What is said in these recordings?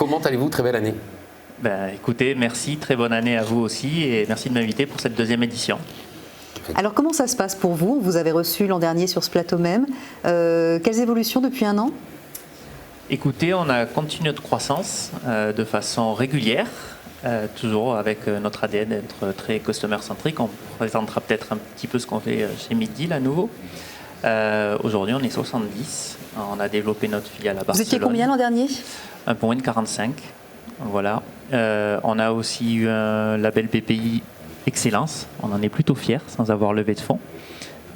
Comment allez-vous? Très belle année. Écoutez, merci, très bonne année à vous aussi et merci de m'inviter pour cette deuxième édition. Alors comment ça se passe pour vous? Vous avez reçu l'an dernier sur ce plateau même. Quelles évolutions depuis un an? Écoutez, on a continué notre croissance de façon régulière, toujours avec notre ADN d'être très customer-centric. On présentera peut-être un petit peu ce qu'on fait chez Middeal à nouveau. Aujourd'hui, on est 70. On a développé notre filiale à Barcelone. Vous étiez combien l'an dernier? Un peu moins de 45. Voilà. On a aussi eu un label BPI Excellence. On en est plutôt fiers, sans avoir levé de fonds.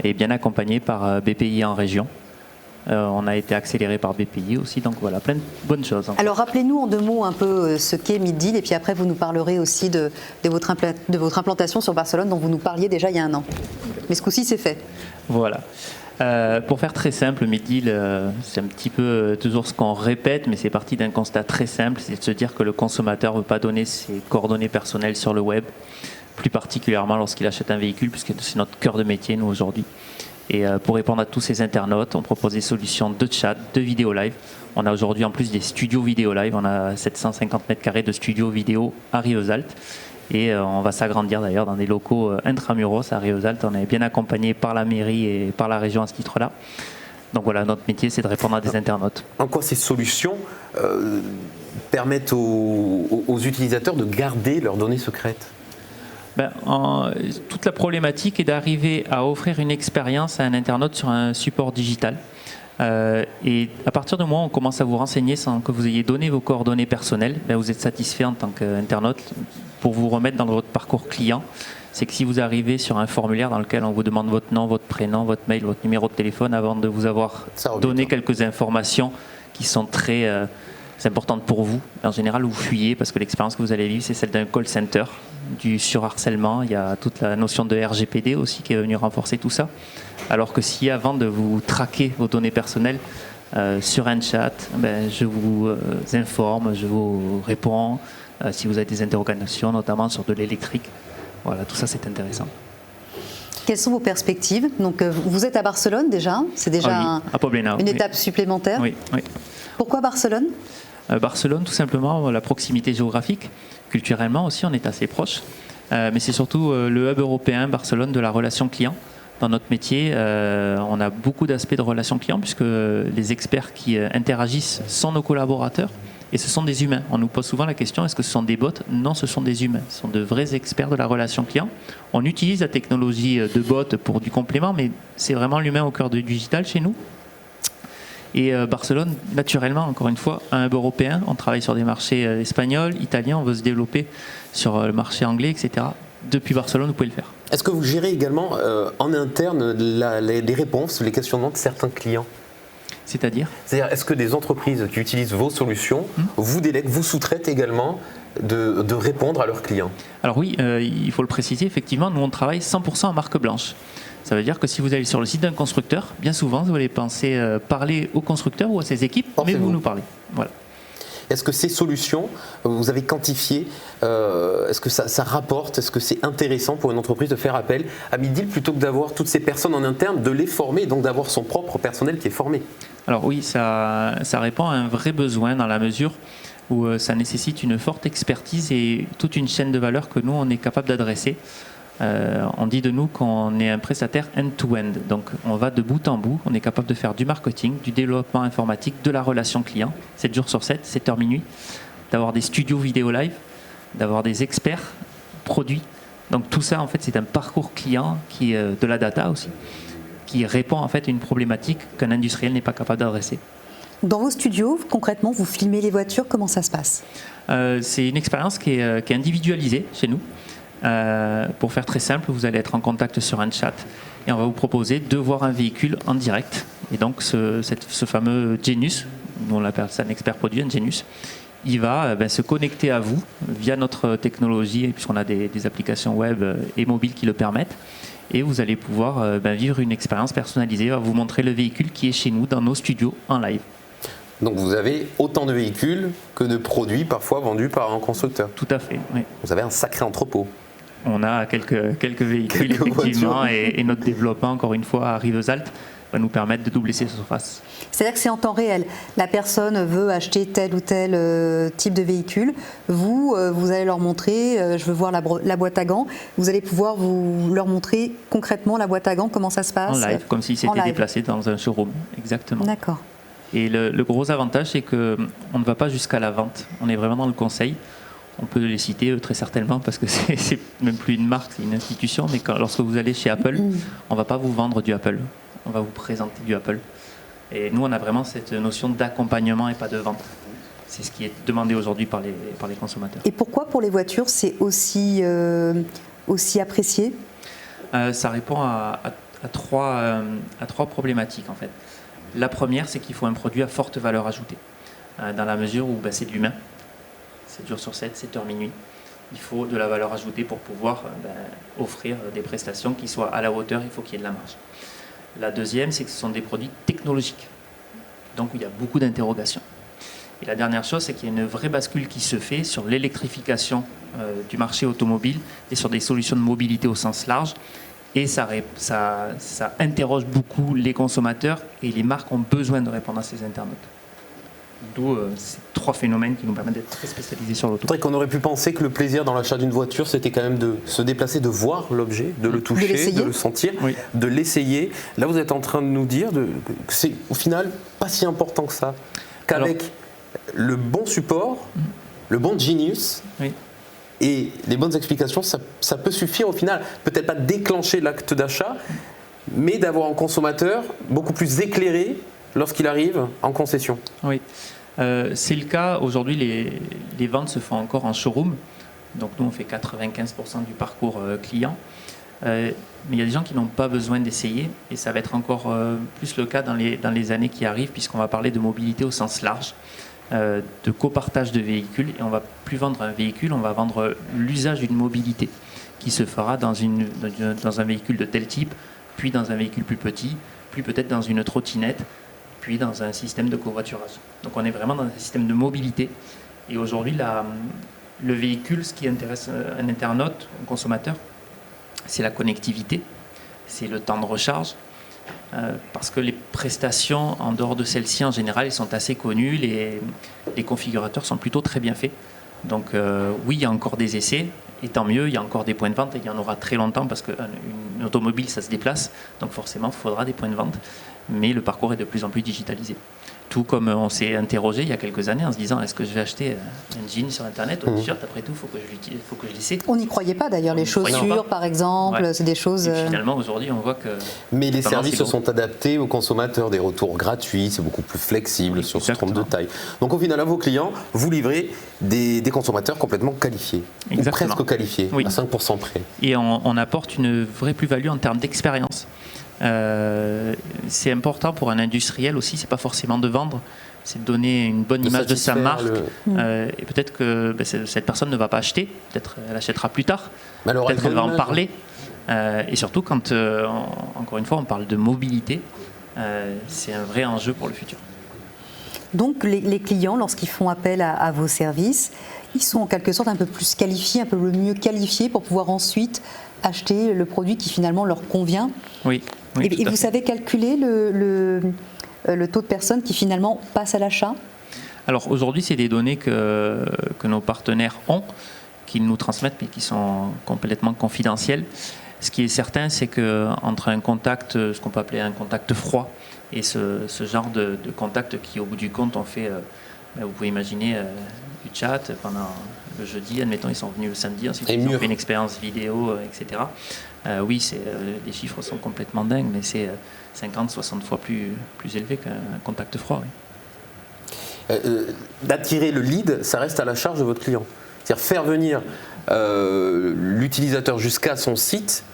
Et bien accompagné par BPI en région. On a été accéléré par BPI aussi, donc voilà, plein de bonnes choses. Alors rappelez-nous en deux mots un peu ce qu'est Middeal, et puis après vous nous parlerez aussi de votre implantation sur Barcelone dont vous nous parliez déjà il y a un an. Mais ce coup-ci c'est fait. Voilà. Pour faire très simple, Middeal, c'est un petit peu toujours ce qu'on répète, mais c'est parti d'un constat très simple, c'est de se dire que le consommateur ne veut pas donner ses coordonnées personnelles sur le web, plus particulièrement lorsqu'il achète un véhicule, puisque c'est notre cœur de métier, nous, aujourd'hui. Et pour répondre à tous ces internautes, on propose des solutions de chat, de vidéo live. On a aujourd'hui en plus des studios vidéo live. On a 750 mètres carrés de studios vidéo à Rivesaltes. Et on va s'agrandir d'ailleurs dans des locaux intramuros à Rivesaltes. On est bien accompagné par la mairie et par la région à ce titre-là. Donc voilà, notre métier, c'est de répondre à des internautes. En quoi ces solutions permettent aux utilisateurs de garder leurs données secrètes? Toute la problématique est d'arriver à offrir une expérience à un internaute sur un support digital. Et à partir du moment où on commence à vous renseigner sans que vous ayez donné vos coordonnées personnelles, vous êtes satisfait en tant qu'internaute. Pour vous remettre dans votre parcours client, c'est que si vous arrivez sur un formulaire dans lequel on vous demande votre nom, votre prénom, votre mail, votre numéro de téléphone, avant de vous avoir donné quelques informations qui sont très importantes pour vous, en général vous fuyez parce que l'expérience que vous allez vivre, c'est celle d'un call center, du surharcèlement. Il y a toute la notion de RGPD aussi qui est venue renforcer tout ça. Alors que si avant de vous traquer vos données personnelles sur un chat, je vous informe, je vous réponds si vous avez des interrogations, notamment sur de l'électrique. Voilà, tout ça c'est intéressant. Quelles sont vos perspectives? Donc vous êtes à Barcelone déjà, c'est déjà une étape supplémentaire. Oui. Pourquoi Barcelone? Barcelone, tout simplement, la proximité géographique. Culturellement aussi, on est assez proche. Mais c'est surtout le hub européen, Barcelone, de la relation client. Dans notre métier, on a beaucoup d'aspects de relation client puisque les experts qui interagissent sont nos collaborateurs et ce sont des humains. On nous pose souvent la question, est-ce que ce sont des bots? Non, ce sont des humains. Ce sont de vrais experts de la relation client. On utilise la technologie de bots pour du complément, mais c'est vraiment l'humain au cœur du digital chez nous. Et Barcelone, naturellement, encore une fois, un hub européen. On travaille sur des marchés espagnols, italiens, on veut se développer sur le marché anglais, etc. Depuis Barcelone, vous pouvez le faire. Est-ce que vous gérez également en interne les réponses, les questionnements de certains clients? C'est-à-dire, est-ce que des entreprises qui utilisent vos solutions vous délèguent, vous sous-traitent également de répondre à leurs clients? Alors oui, il faut le préciser, effectivement, nous on travaille 100% en marque blanche. Ça veut dire que si vous allez sur le site d'un constructeur, bien souvent vous allez penser parler au constructeur ou à ses équipes, mais vous nous parlez. Voilà. Est-ce que ces solutions, vous avez quantifié, est-ce que ça rapporte, est-ce que c'est intéressant pour une entreprise de faire appel à Middeal plutôt que d'avoir toutes ces personnes en interne, de les former et donc d'avoir son propre personnel qui est formé? Alors oui, ça répond à un vrai besoin dans la mesure où ça nécessite une forte expertise et toute une chaîne de valeur que nous on est capable d'adresser. On dit de nous qu'on est un prestataire end-to-end, donc on va de bout en bout, on est capable de faire du marketing, du développement informatique, de la relation client, 7 jours sur 7, 7h minuit, d'avoir des studios vidéo live, d'avoir des experts produits. Donc tout ça en fait c'est un parcours client qui est de la data aussi, qui répond en fait à une problématique qu'un industriel n'est pas capable d'adresser. Dans vos studios, concrètement, vous filmez les voitures, comment ça se passe? C'est une expérience qui est individualisée chez nous. Pour faire très simple, vous allez être en contact sur un chat et on va vous proposer de voir un véhicule en direct. Et donc ce fameux Genius, on l'appelle ça un expert produit, un Genius, il va se connecter à vous via notre technologie, puisqu'on a des applications web et mobiles qui le permettent. Et vous allez pouvoir vivre une expérience personnalisée, on va vous montrer le véhicule qui est chez nous dans nos studios en live. Donc vous avez autant de véhicules que de produits parfois vendus par un constructeur? Tout à fait, oui. Vous avez un sacré entrepôt. On a quelques véhicules, effectivement, et notre développement, encore une fois, à Rivesaltes, va nous permettre de doubler ses surfaces. C'est-à-dire que c'est en temps réel. La personne veut acheter tel ou tel type de véhicule. Vous allez leur montrer, je veux voir la boîte à gants. Vous allez pouvoir leur montrer concrètement la boîte à gants, comment ça se passe. En live, comme s'ils s'étaient déplacés dans un showroom. Exactement. D'accord. Et le gros avantage, c'est qu'on ne va pas jusqu'à la vente. On est vraiment dans le conseil. On peut les citer très certainement parce que c'est même plus une marque, c'est une institution. Mais lorsque vous allez chez Apple, on ne va pas vous vendre du Apple. On va vous présenter du Apple. Et nous, on a vraiment cette notion d'accompagnement et pas de vente. C'est ce qui est demandé aujourd'hui par les consommateurs. Et pourquoi pour les voitures, c'est aussi apprécié ? Ça répond à trois problématiques en fait. La première, c'est qu'il faut un produit à forte valeur ajoutée. Dans la mesure où c'est de l'humain. 7 jours sur 7, 7 heures minuit. Il faut de la valeur ajoutée pour pouvoir offrir des prestations qui soient à la hauteur, il faut qu'il y ait de la marge. La deuxième, c'est que ce sont des produits technologiques. Donc il y a beaucoup d'interrogations. Et la dernière chose, c'est qu'il y a une vraie bascule qui se fait sur l'électrification du marché automobile et sur des solutions de mobilité au sens large. Et ça interroge beaucoup les consommateurs et les marques ont besoin de répondre à ces internautes. D'où ces trois phénomènes qui nous permettent d'être très spécialisés sur l'auto. C'est vrai qu'on aurait pu penser que le plaisir dans l'achat d'une voiture, c'était quand même de se déplacer, de voir l'objet, de le toucher, de le sentir, de l'essayer. Là, vous êtes en train de nous dire que c'est au final pas si important que ça, qu'avec le bon support, le bon genius et les bonnes explications, ça peut suffire au final. Peut-être pas déclencher l'acte d'achat, mais d'avoir un consommateur beaucoup plus éclairé lorsqu'il arrive en concession. Oui, c'est le cas. Aujourd'hui, les ventes se font encore en showroom. Donc nous, on fait 95% du parcours client. Mais il y a des gens qui n'ont pas besoin d'essayer. Et ça va être encore plus le cas dans les années qui arrivent, puisqu'on va parler de mobilité au sens large, de copartage de véhicules. Et on ne va plus vendre un véhicule, on va vendre l'usage d'une mobilité qui se fera dans un véhicule de tel type, puis dans un véhicule plus petit, puis peut-être dans une trottinette, puis dans un système de covoiturage. Donc on est vraiment dans un système de mobilité. Et aujourd'hui, le véhicule, ce qui intéresse un internaute, un consommateur, c'est la connectivité, c'est le temps de recharge, parce que les prestations, en dehors de celles-ci, en général, elles sont assez connues, les configurateurs sont plutôt très bien faits. Donc oui, il y a encore des essais, et tant mieux, il y a encore des points de vente, et il y en aura très longtemps, parce qu'une automobile, ça se déplace, donc forcément, il faudra des points de vente. Mais le parcours est de plus en plus digitalisé. Tout comme on s'est interrogé il y a quelques années en se disant est-ce que je vais acheter un jean sur internet ou un t-shirt, après tout, il faut que je l'essaie. On n'y croyait pas d'ailleurs, les chaussures par exemple, c'est des choses... Et finalement aujourd'hui on voit que... Mais les services se sont adaptés aux consommateurs, des retours gratuits, c'est beaucoup plus flexible sur ce trompe de taille. Donc au final à vos clients, vous livrez des consommateurs complètement qualifiés, ou presque qualifiés, à 5% près. Et on apporte une vraie plus-value en termes d'expérience. C'est important pour un industriel aussi, c'est pas forcément de vendre, c'est de donner une bonne image de sa marque. Et peut-être que cette personne ne va pas acheter, peut-être elle achètera plus tard, peut-être qu'elle va en parler. Et surtout quand, encore une fois, on parle de mobilité, c'est un vrai enjeu pour le futur. Donc les clients, lorsqu'ils font appel à vos services, ils sont en quelque sorte un peu plus qualifiés, un peu mieux qualifiés pour pouvoir ensuite acheter le produit qui finalement leur convient. Oui. Et vous savez calculer le taux de personnes qui finalement passent à l'achat ? Alors aujourd'hui, c'est des données que nos partenaires ont, qu'ils nous transmettent, mais qui sont complètement confidentielles. Ce qui est certain, c'est qu'entre un contact, ce qu'on peut appeler un contact froid, et ce genre de contact qui, au bout du compte, on fait, vous pouvez imaginer du chat pendant le jeudi, admettons, ils sont venus le samedi, ensuite ils ont fait une expérience vidéo, etc. Oui, les chiffres sont complètement dingues, mais c'est 50-60 fois plus élevé qu'un contact froid. Oui. D'attirer le lead, ça reste à la charge de votre client. C'est-à-dire faire venir l'utilisateur jusqu'à son site,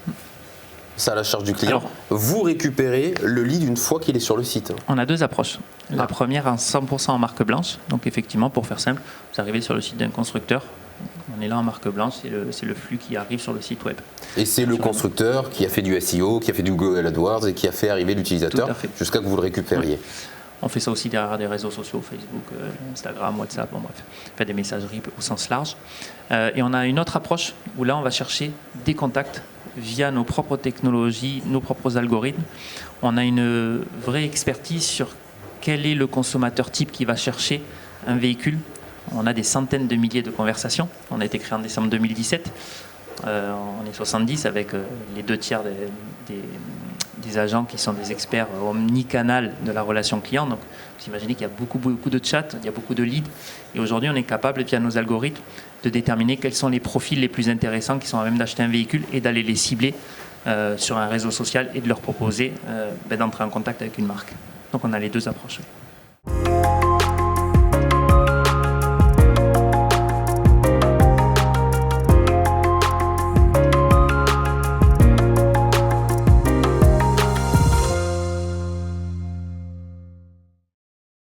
c'est à la charge du client. Alors, vous récupérez le lead une fois qu'il est sur le site. On a deux approches. La première, en 100% en marque blanche. Donc effectivement, pour faire simple, vous arrivez sur le site d'un constructeur. On est là en marque blanche, c'est le flux qui arrive sur le site web. Et c'est le constructeur qui a fait du SEO, qui a fait du Google AdWords et qui a fait arriver l'utilisateur jusqu'à que vous le récupériez. Oui. On fait ça aussi derrière des réseaux sociaux, Facebook, Instagram, WhatsApp, bon bref, on fait des messageries au sens large. Et on a une autre approche où là on va chercher des contacts via nos propres technologies, nos propres algorithmes, on a une vraie expertise sur quel est le consommateur type qui va chercher un véhicule. On a des centaines de milliers de conversations. On a été créé en décembre 2017. On est 70 avec les 2/3 des agents qui sont des experts omnicanal de la relation client. Donc, vous imaginez qu'il y a beaucoup de chats, il y a beaucoup de leads. Et aujourd'hui, on est capable, via nos algorithmes, de déterminer quels sont les profils les plus intéressants qui sont à même d'acheter un véhicule et d'aller les cibler sur un réseau social et de leur proposer d'entrer en contact avec une marque. Donc, on a les deux approches.